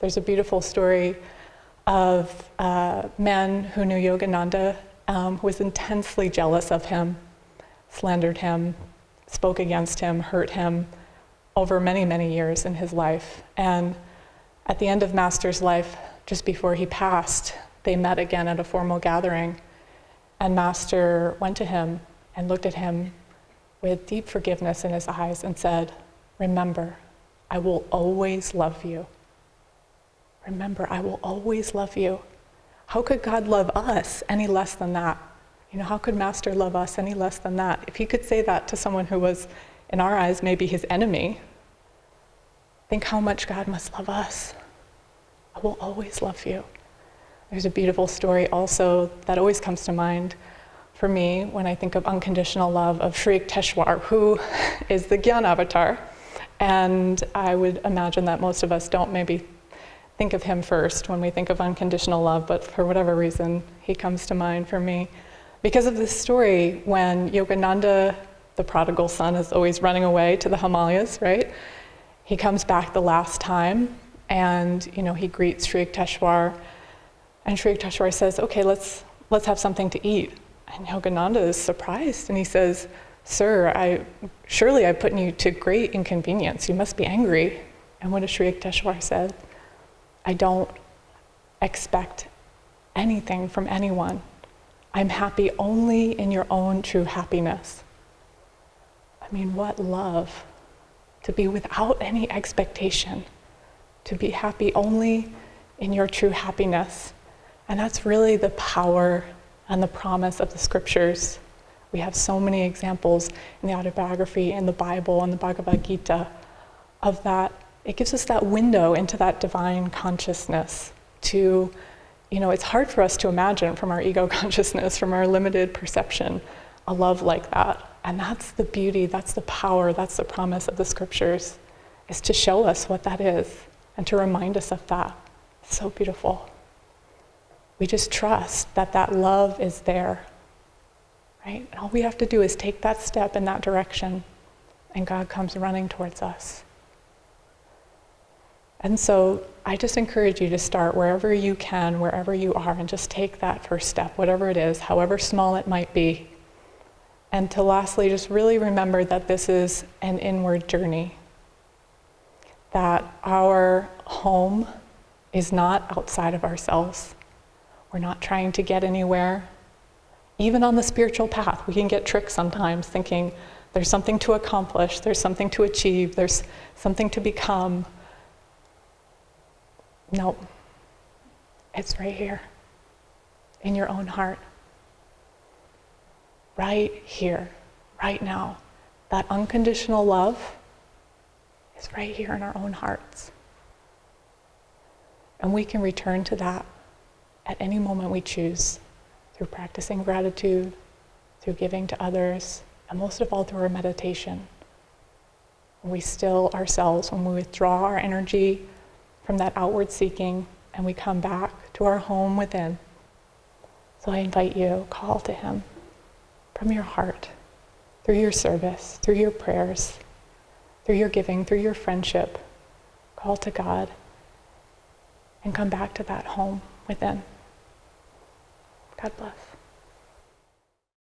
There's a beautiful story of a man who knew Yogananda, who was intensely jealous of him, slandered him, spoke against him, hurt him over many, many years in his life. And at the end of Master's life, just before he passed, they met again at a formal gathering. And Master went to him and looked at him with deep forgiveness in his eyes and said, "Remember, I will always love you. Remember, I will always love you." How could God love us any less than that? How could Master love us any less than that? If he could say that to someone who was, in our eyes, maybe his enemy, think how much God must love us. I will always love you. There's a beautiful story also that always comes to mind for me when I think of unconditional love of Sri Yukteswar, who is the Gyan avatar. And I would imagine that most of us don't maybe think of him first when we think of unconditional love, but for whatever reason, he comes to mind for me. Because of this story, when Yogananda, the prodigal son, is always running away to the Himalayas, right? He comes back the last time, and he greets Sri Yukteswar, and Sri Yukteswar says, "Okay, let's have something to eat." And Yogananda is surprised, and he says, "Sir, surely I've put you to great inconvenience. You must be angry." And what does Sri Yukteswar say? "I don't expect anything from anyone. I'm happy only in your own true happiness." I mean, what love, to be without any expectation, to be happy only in your true happiness. And that's really the power and the promise of the scriptures. We have so many examples in the autobiography, in the Bible, in the Bhagavad Gita, of that. It gives us that window into that divine consciousness to, it's hard for us to imagine from our ego consciousness, from our limited perception, a love like that. And that's the beauty, that's the power, that's the promise of the scriptures, is to show us what that is and to remind us of that. It's so beautiful. We just trust that that love is there, right? And all we have to do is take that step in that direction, and God comes running towards us. And so I just encourage you to start wherever you can, wherever you are, and just take that first step, whatever it is, however small it might be. And to lastly, just really remember that this is an inward journey, that our home is not outside of ourselves. We're not trying to get anywhere. Even on the spiritual path, we can get tricked sometimes thinking there's something to accomplish, there's something to achieve, there's something to become. No, it's right here, in your own heart. Right here, right now. That unconditional love is right here in our own hearts. And we can return to that at any moment we choose, through practicing gratitude, through giving to others, and most of all through our meditation. When we still ourselves, when we withdraw our energy from that outward seeking, and we come back to our home within. So I invite you, call to him from your heart, through your service, through your prayers, through your giving, through your friendship. Call to God and come back to that home within. God bless.